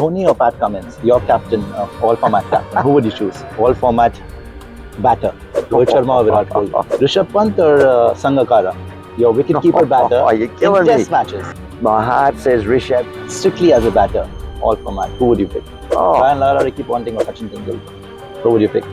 Dhoni or Pat Cummins, your captain, all format captain, who would you choose? All format batter, Rohit Sharma or Virat Kohli? Rishabh Pant or Sangakkara, your wicketkeeper batter You're in killing test me. matches? My heart says Rishabh. Strictly as a batter, all format, who would you pick? Oh, Lara, Ricky Ponting or Sachin Tendulkar? Who would you pick?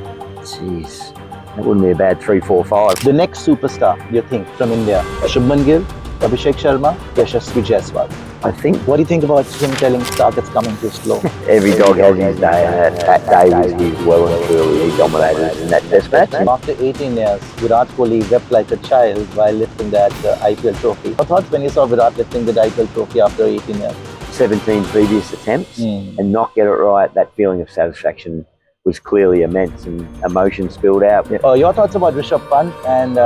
jeez. That wouldn't be a bad 3, 4, 5. The next superstar, you think, from India? Shubman Gill, Abhishek Sharma, Yashasvi Jaiswal? I think What do you think about him telling Stark it's coming too slow? every dog has his day, and that day was his well and truly. He dominated in that test match. After 18 years, Virat Kohli wept like a child while lifting that IPL trophy. What thoughts when you saw Virat lifting the IPL trophy after 18 years? 17 previous attempts and not get it right, that feeling of satisfaction was clearly immense and emotion spilled out. Your thoughts about Rishabh Pant and,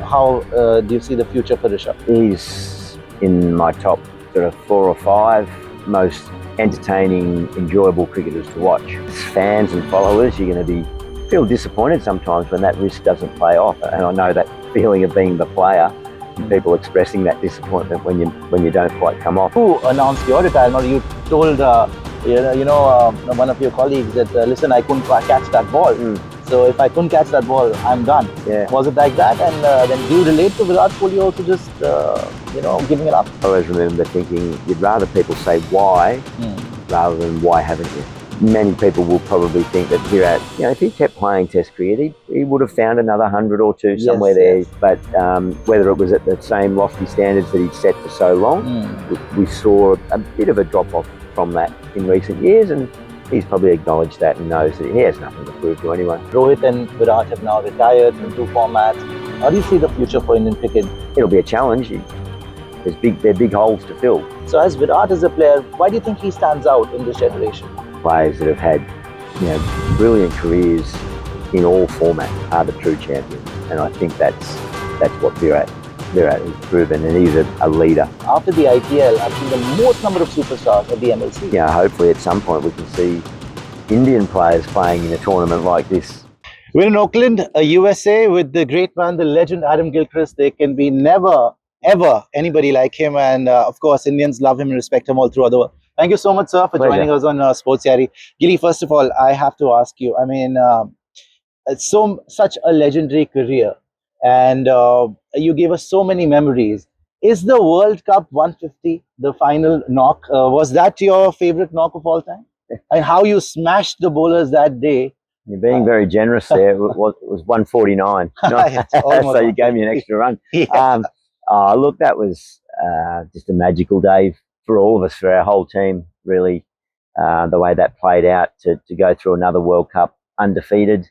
how do you see the future for Rishabh? He's in my top sort of 4 or 5 most entertaining, enjoyable cricketers to watch. As fans and followers, you're going to feel disappointed sometimes when that risk doesn't play off. And I know that feeling of being the player, and people expressing that disappointment when you don't quite come off. Who announced your retirement? You told one of your colleagues that listen, I couldn't catch that ball. So if I couldn't catch that ball, I'm done. Yeah. Was it like that? And then do you relate to Virat Kohli also just giving it up? I always remember thinking you'd rather people say why rather than why haven't you. Many people will probably think that Virat, if he kept playing Test cricket, he would have found another 100 or 2 somewhere there. Yes. But whether it was at the same lofty standards that he'd set for so long, we saw a bit of a drop-off from that in recent years, and he's probably acknowledged that and knows that he has nothing to prove to anyone. Rohit and Virat have now retired from 2 formats. How do you see the future for Indian cricket? It'll be a challenge. They're big holes to fill. So as Virat is a player, why do you think he stands out in this generation? Players that have had brilliant careers in all formats are the true champions, and I think that's what Virat has proven, and he's a leader. After the IPL, I've seen the most number of superstars at the MLC. Yeah, hopefully at some point we can see Indian players playing in a tournament like this. We're in Auckland, USA, with the great man, the legend Adam Gilchrist. There can be never, ever anybody like him, and of course, Indians love him and respect him all throughout the world. Thank you so much, sir, for joining us on Sportsyaari. Gilly, first of all, I have to ask you, it's such a legendary career, and you gave us so many memories. Is the World Cup 150, the final knock, was that your favorite knock of all time? And how you smashed the bowlers that day? You're being very generous there. It was 149. So you gave me an extra run. Yeah. Look, that was just a magical day for all of us, for our whole team, really. The way that played out, to go through another World Cup undefeated,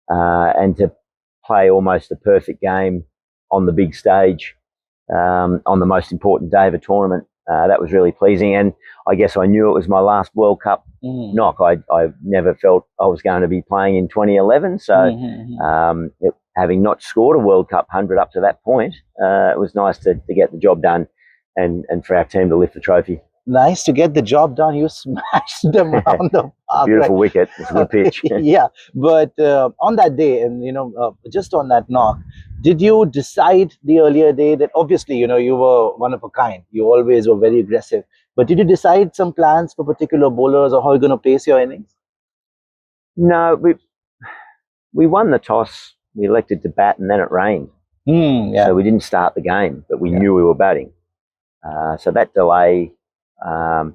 and to play almost a perfect game on the big stage, on the most important day of a tournament. That was really pleasing, and I guess I knew it was my last World Cup knock. I never felt I was going to be playing in 2011, so having not scored a World Cup 100 up to that point, it was nice to get the job done and for our team to lift the trophy. Nice to get the job done. You smashed them around the park. Beautiful wicket. It's a good pitch. Yeah, but on that day, and just on that knock, did you decide the earlier day that obviously you were one of a kind? You always were very aggressive. But did you decide some plans for particular bowlers or how you're going to pace your innings? No, we won the toss. We elected to bat, and then it rained. So we didn't start the game, but we knew we were batting. So that delay, I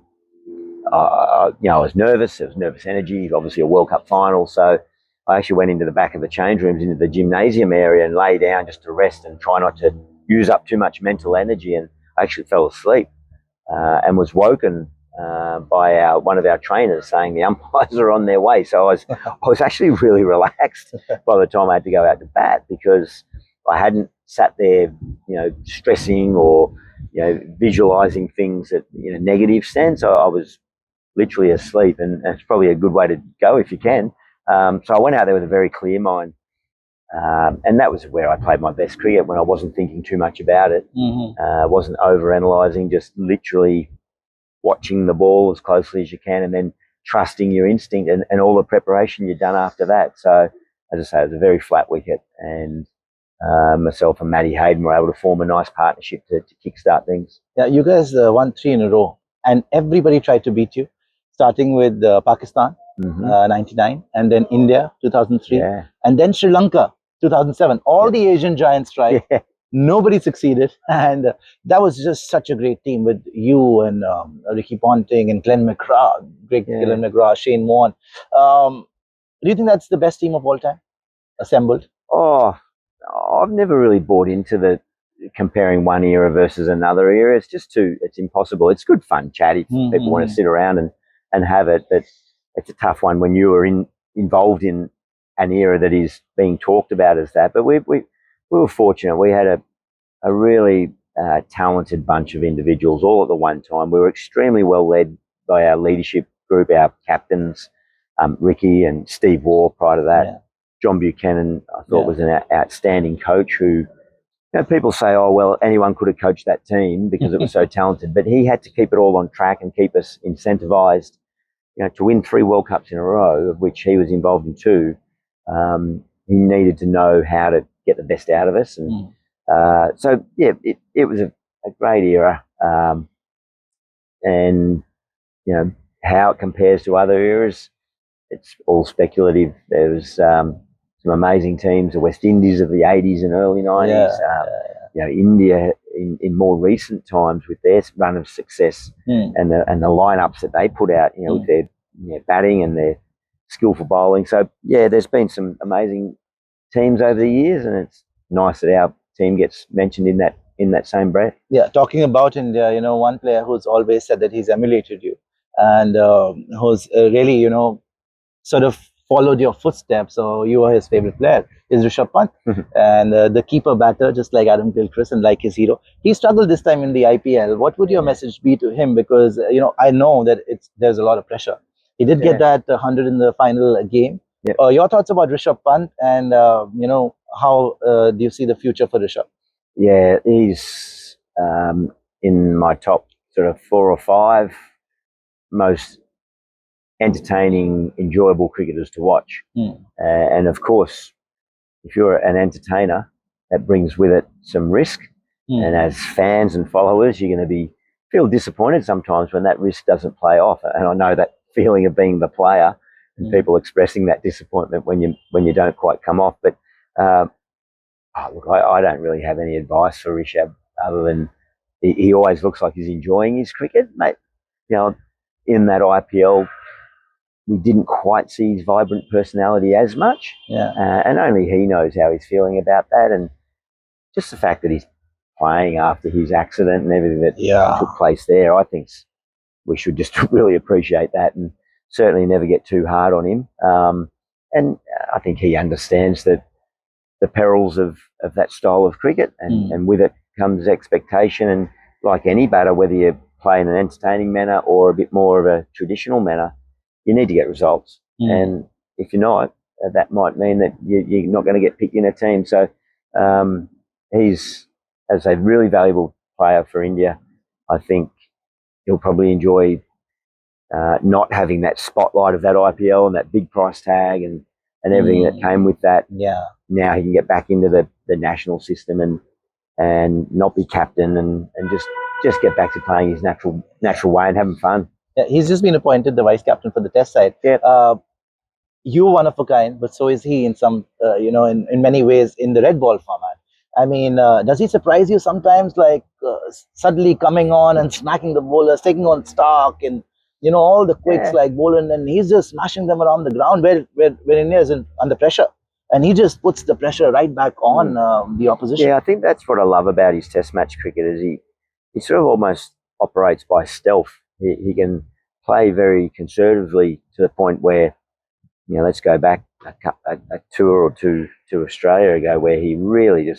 was nervous. There was nervous energy. Obviously, a World Cup final. So I actually went into the back of the change rooms, into the gymnasium area, and lay down just to rest and try not to use up too much mental energy. And I actually fell asleep and was woken by one of our trainers saying the umpires are on their way. So I was actually really relaxed by the time I had to go out to bat, because I hadn't sat there, stressing or visualizing things at negative sense. I was literally asleep, and it's probably a good way to go if you can. So I went out there with a very clear mind, and that was where I played my best cricket, when I wasn't thinking too much about it, wasn't over-analysing, just literally watching the ball as closely as you can, and then trusting your instinct and all the preparation you've done after that. So, as I say, it was a very flat wicket, and myself and Matty Hayden were able to form a nice partnership to kickstart things. Yeah, you guys won 3 in a row, and everybody tried to beat you. starting with Pakistan, 99, and then India, 2003, and then Sri Lanka, 2007. All the Asian giants tried. Nobody succeeded, and that was just such a great team with you and Ricky Ponting and Glenn McGrath, Glenn McGrath, Shane Warne. Do you think that's the best team of all time assembled? Oh, I've never really bought into the comparing one era versus another era. It's just it's impossible. It's good fun chat if people want to sit around and have it, but it's a tough one when you are involved in an era that is being talked about as that. But we were fortunate. We had a really talented bunch of individuals all at the one time. We were extremely well led by our leadership group, our captains, Ricky and Steve Waugh prior to that. John Buchanan, I thought, was an outstanding coach who, people say, oh, well, anyone could have coached that team because it was so talented, but he had to keep it all on track and keep us incentivized, to win 3 World Cups in a row, of which he was involved in 2. He needed to know how to get the best out of us. And it was a great era. And, how it compares to other eras, it's all speculative. There was some amazing teams, the West Indies of the 80s and early 90s. India in more recent times with their run of success and the lineups that they put out, with their batting and their skillful bowling. So there's been some amazing teams over the years, and it's nice that our team gets mentioned in that same breath. Yeah, talking about India, one player who's always said that he's emulated you and who's really, sort of followed your footsteps, or you were his favorite player, is Rishabh Pant. And the keeper batter, just like Adam Gilchrist and like his hero. He struggled this time in the IPL. What would your message be to him? Because, I know that there's a lot of pressure. He did get that 100 in the final game. Your thoughts about Rishabh Pant and, how do you see the future for Rishabh? Yeah, he's in my top sort of 4 or 5 most entertaining, enjoyable cricketers to watch. And of course, if you're an entertainer, that brings with it some risk. And as fans and followers, you're going to feel disappointed sometimes when that risk doesn't play off. And I know that feeling of being the player and people expressing that disappointment when you don't quite come off. But look, I don't really have any advice for Rishabh other than he always looks like he's enjoying his cricket, mate. In that IPL, we didn't quite see his vibrant personality as much. And only he knows how he's feeling about that. And just the fact that he's playing after his accident and everything that took place there, I think we should just really appreciate that and certainly never get too hard on him. And I think he understands the perils of that style of cricket, and with it comes expectation. And like any batter, whether you play in an entertaining manner or a bit more of a traditional manner, you need to get results. And if you're not, that might mean that you're not going to get picked in a team. So he's, as a really valuable player for India, I think he'll probably enjoy not having that spotlight of that IPL and that big price tag and everything that came with that. Now he can get back into the national system and not be captain and just get back to playing his natural way and having fun. Yeah, he's just been appointed the vice captain for the Test side. You're one of a kind, but so is he in some, in many ways in the red ball format. I mean, does he surprise you sometimes, like suddenly coming on and smacking the bowlers, taking on stock, and all the quicks like bowling, and he's just smashing them around the ground where India is under pressure, and he just puts the pressure right back on the opposition. Yeah, I think that's what I love about his Test match cricket is he sort of almost operates by stealth. He can play very conservatively to the point where, let's go back a tour or two to Australia ago where he really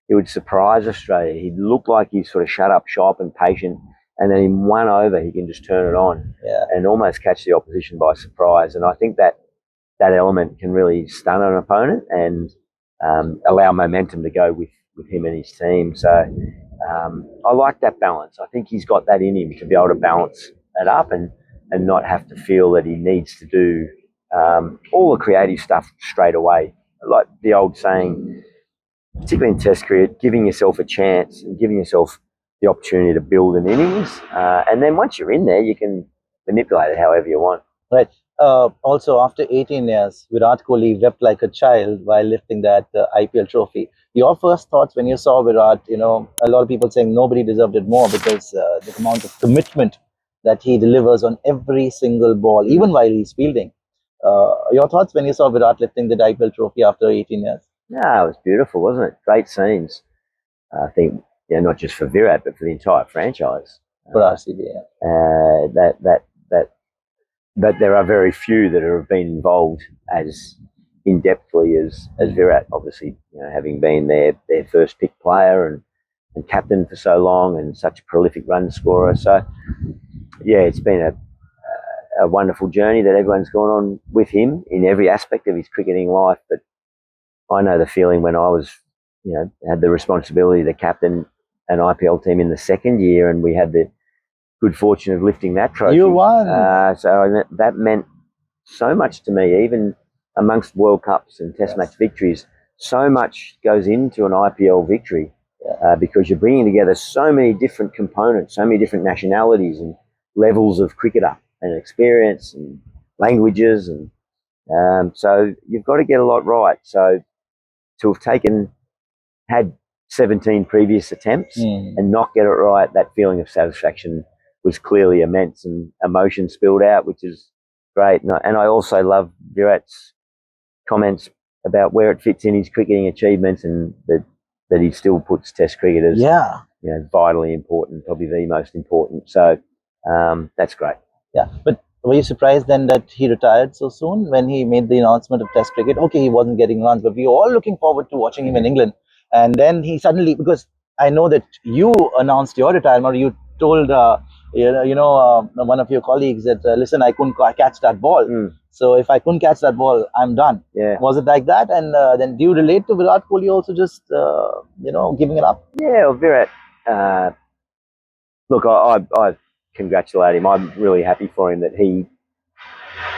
he would surprise Australia. He'd look like he's sort of shut up shop and patient, and then in one over he can just turn it on and almost catch the opposition by surprise. And I think that element can really stun an opponent and allow momentum to go with him and his team. So I like that balance. I think he's got that in him to be able to balance it up and not have to feel that he needs to do all the creative stuff straight away. Like the old saying, particularly in Test cricket, giving yourself a chance and giving yourself the opportunity to build an innings. And then once you're in there, you can manipulate it however you want. Right. Also, after 18 years, Virat Kohli wept like a child while lifting that IPL trophy. Your first thoughts when you saw Virat, a lot of people saying nobody deserved it more because the amount of commitment that he delivers on every single ball, even while he's fielding. Your thoughts when you saw Virat lifting the IPL trophy after 18 years? Yeah, it was beautiful, wasn't it? Great scenes. I think, not just for Virat, but for the entire franchise. For RCB, yeah. But there are very few that have been involved as in-depthly as Virat, obviously, having been their first pick player and captain for so long and such a prolific run scorer. So, yeah, it's been a wonderful journey that everyone's gone on with him in every aspect of his cricketing life. But I know the feeling when I was, had the responsibility to captain an IPL team in the second year, and we had the good fortune of lifting that trophy. You won. So that meant so much to me, even amongst World Cups and Test match victories. So much goes into an IPL victory because you're bringing together so many different components, so many different nationalities and levels of cricketer and experience and languages. And so you've got to get a lot right. So to have had 17 previous attempts and not get it right, that feeling of satisfaction was clearly immense, and emotion spilled out, which is great. And I also love Virat's comments about where it fits in his cricketing achievements, and that he still puts Test cricket as vitally important, probably the most important. So that's great. Yeah, but were you surprised then that he retired so soon when he made the announcement of Test cricket? Okay, he wasn't getting runs, but we were all looking forward to watching him in England. And then he suddenly, because I know that you announced your retirement, you told one of your colleagues that listen, I couldn't catch that ball. So if I couldn't catch that ball, I'm done. Yeah. Was it like that? And then do you relate to Virat Kohli also just giving it up? Yeah, well, Virat. Look, I congratulate him. I'm really happy for him that he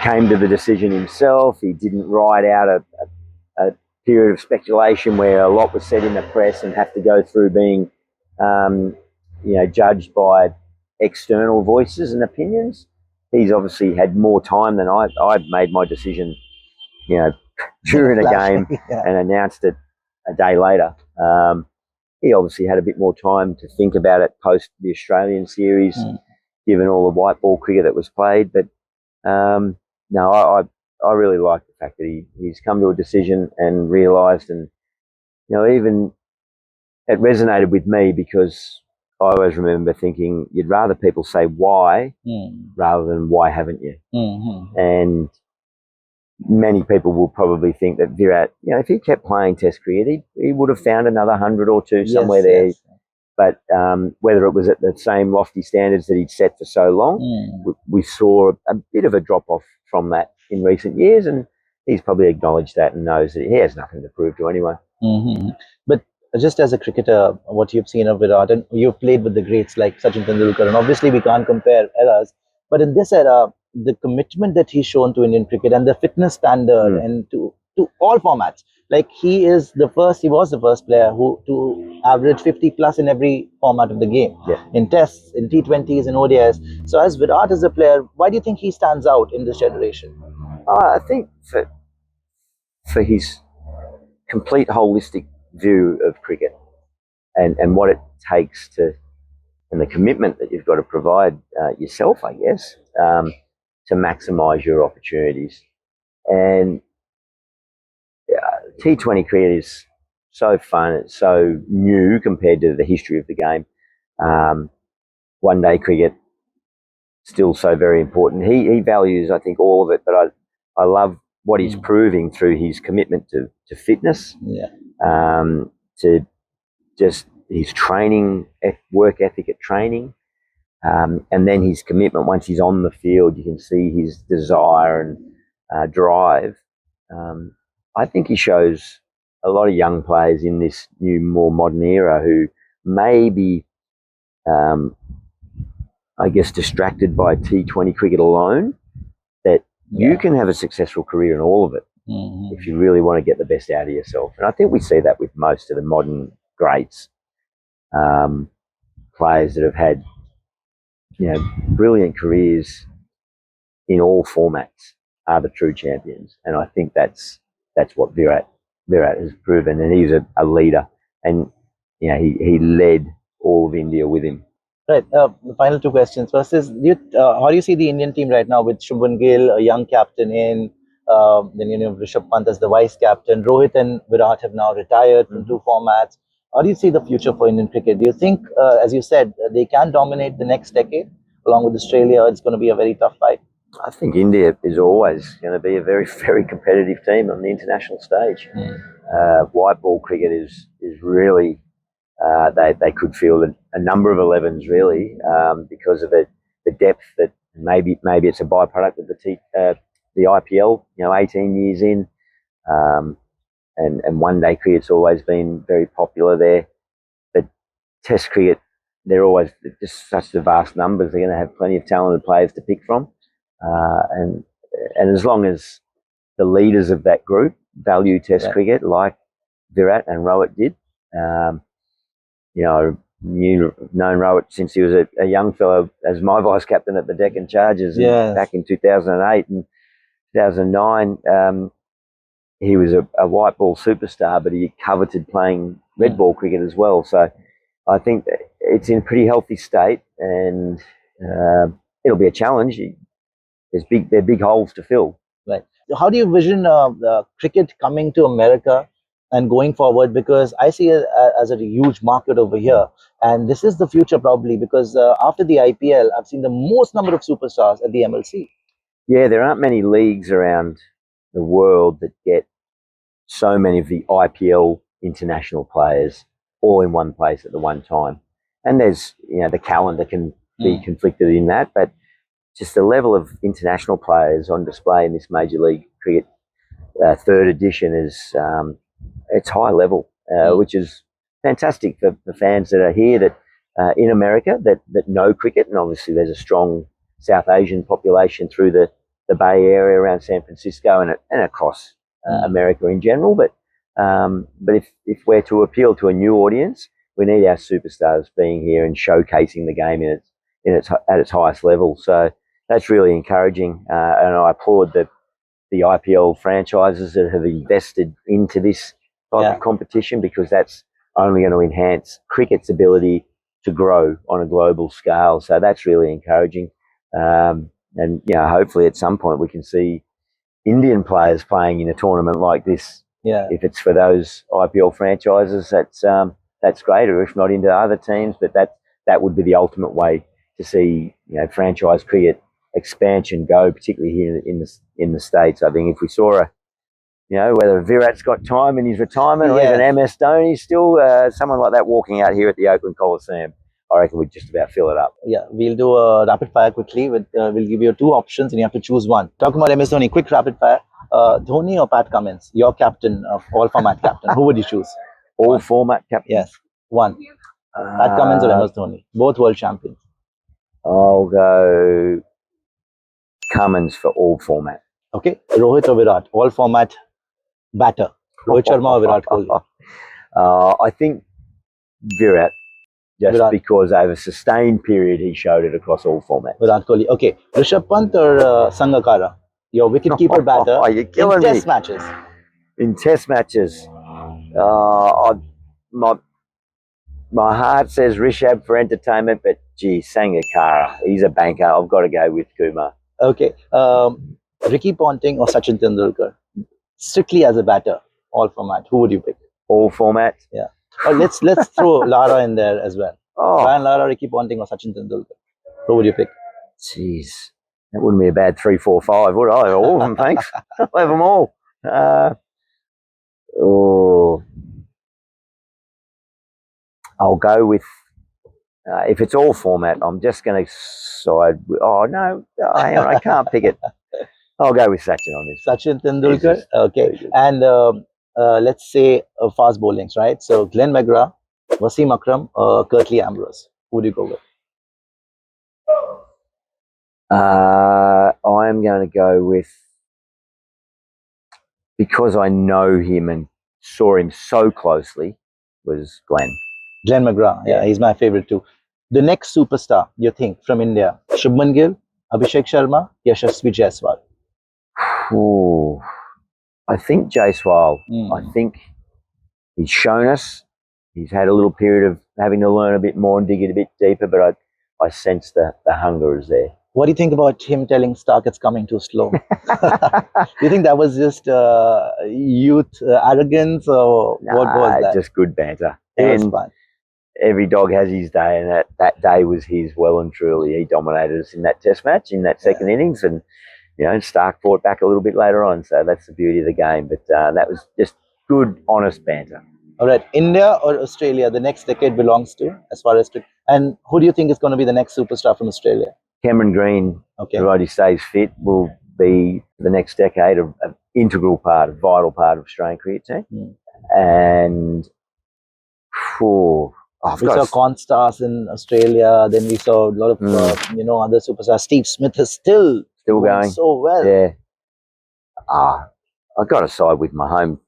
came to the decision himself. He didn't ride out a period of speculation where a lot was said in the press and have to go through being, judged by external voices and opinions. He's obviously had more time than I made my decision, during a game and announced it a day later. He obviously had a bit more time to think about it post the Australian series, given all the white ball cricket that was played. But no, I really like the fact that he's come to a decision and realised, and even it resonated with me because I always remember thinking you'd rather people say why rather than why haven't you? And many people will probably think that Virat, if he kept playing Test cricket, he would have found another 100 or two somewhere there. Yes. But whether it was at the same lofty standards that he'd set for so long, we saw a bit of a drop-off from that in recent years, and he's probably acknowledged that and knows that he has nothing to prove to anyone. But just as a cricketer, what you've seen of Virat, and you've played with the greats like Sachin Tendulkar, and obviously we can't compare eras, but in this era, the commitment that he's shown to Indian cricket and the fitness standard and to all formats, like he was the first player who to average 50 plus in every format of the game, in tests, in T20s, in ODIs. So as Virat is a player, why do you think he stands out in this generation? I think for his complete holistic view of cricket and what it takes and the commitment that you've got to provide yourself, I guess, to maximise your opportunities. And T20 cricket is so fun, it's so new compared to the history of the game. One day cricket, still so very important. He values, I think, all of it, but I love what he's proving through his commitment to fitness, to just his training, work ethic at training, and then his commitment once he's on the field. You can see his desire and drive. I think he shows a lot of young players in this new, more modern era who may be, I guess, distracted by T20 cricket alone, that you can have a successful career in all of it if you really want to get the best out of yourself. And I think we see that with most of the modern greats, players that have had, brilliant careers in all formats are the true champions, and I think that's what Virat has proven, and he's a leader, and he led all of India with him. Right. The final two questions. First is, how do you see the Indian team right now with Shubman Gill, a young captain then Rishabh Pant as the vice captain. Rohit and Virat have now retired from two formats. How do you see the future for Indian cricket? Do you think, as you said, they can dominate the next decade along with Australia? It's going to be a very tough fight. I think India is always going to be a very, very competitive team on the international stage. White ball cricket is really, they could field a number of 11s really, because of the depth that maybe it's a byproduct of the IPL, 18 years in, and one day cricket's always been very popular there. But Test cricket, they're always just such the vast numbers. They're going to have plenty of talented players to pick from. And as long as the leaders of that group value Test cricket like Virat and Rohit did, known Rohit since he was a young fellow as my vice captain at the Deccan Chargers back in 2008 and 2009. He was a white ball superstar, but he coveted playing red ball cricket as well. So I think that it's in a pretty healthy state, and it'll be a challenge. There are big holes to fill. Right. How do you vision cricket coming to America and going forward? Because I see it as a huge market over here, and this is the future probably, because after the IPL, I've seen the most number of superstars at the MLC. Yeah, there aren't many leagues around the world that get so many of the IPL international players all in one place at the one time. And there's, the calendar can be conflicted in that, but just the level of international players on display in this Major League Cricket third edition is it's high level, which is fantastic for the fans that are here that in America that know cricket. And obviously there's a strong South Asian population through the Bay Area around San Francisco and across America in general. But if we're to appeal to a new audience, we need our superstars being here and showcasing the game at its highest level. So that's really encouraging, and I applaud the IPL franchises that have invested into this type of competition, because that's only going to enhance cricket's ability to grow on a global scale. So that's really encouraging, and hopefully at some point we can see Indian players playing in a tournament like this. If it's for those IPL franchises, that's great, or if not into other teams, but that would be the ultimate way to see franchise cricket expansion go, particularly here in the States. I think if we saw whether Virat's got time in his retirement or even MS Dhoni, still someone like that walking out here at the Oakland Coliseum, I reckon we'd just about fill it up. Yeah, we'll do a rapid fire quickly. We'll give you two options and you have to choose one. Talking about MS Dhoni, quick rapid fire. Dhoni or Pat Cummins, your captain of all format captain, who would you choose? All format captain? Yes, one. Pat Cummins or MS Dhoni, both world champions. I'll go Cummins for all format. Okay. Rohit or Virat, all format batter. Rohit Sharma or Virat Kohli? I think Virat, because over a sustained period he showed it across all formats. Virat Kohli. Okay. Rishabh Pant or Sangakkara, your wicketkeeper batter you're killing in Test matches? In Test matches, my heart says Rishabh for entertainment, but gee, Sangakkara, he's a banker. I've got to go with Kumar. Okay. Ricky Ponting or Sachin Tendulkar? Strictly as a batter, all format. Who would you pick? All format? Yeah. Or let's throw Lara in there as well. Brian Lara, Ricky Ponting or Sachin Tendulkar? Who would you pick? Jeez, that wouldn't be a bad 3, 4, 5, would I? All of them, thanks. I'll have them all. I'll go with, if it's all format, I'm just going to side with, hang on, I can't pick it. I'll go with Sachin on this. Sachin Tendulkar? Okay. And let's say fast bowlings, right? So Glenn McGrath, Wasim Akram, Curtly Ambrose. Who do you go with? I'm going to go with, because I know him and saw him so closely, was Glenn. Glenn McGrath, yeah, he's my favorite too. The next superstar, you think, from India? Shubman Gill, Abhishek Sharma, Yashasvi Jaiswal? Ooh, I think Jaiswal. I think he's shown us. He's had a little period of having to learn a bit more and dig it a bit deeper, but I sense the hunger is there. What do you think about him telling Stark it's coming too slow? Do you think that was just youth arrogance, or what was that? Just good banter. It was fun. Every dog has his day, and that day was his well and truly. He dominated us in that test match, in that second innings, and Stark fought back a little bit later on. So that's the beauty of the game. But that was just good, honest banter. All right, India or Australia, the next decade belongs to, as far as and who do you think is going to be the next superstar from Australia? Cameron Green, provided he stays fit, will be the next decade an integral part, a vital part of Australian cricket team. And we saw Constars in Australia. Then we saw a lot of other superstars. Steve Smith is still going so well. Yeah. I've got to side with my home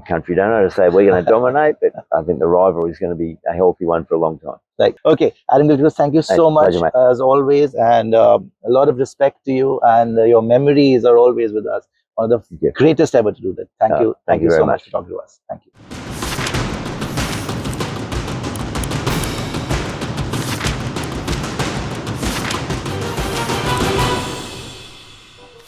country, don't I, to say we're going to dominate, but I think the rivalry is going to be a healthy one for a long time. Right. Okay, Adam Gilchrist, thank you so much, pleasure, as always, and a lot of respect to you, and your memories are always with us. One of the greatest ever to do that. Thank you. Thank you so much for talking to us. Thank you.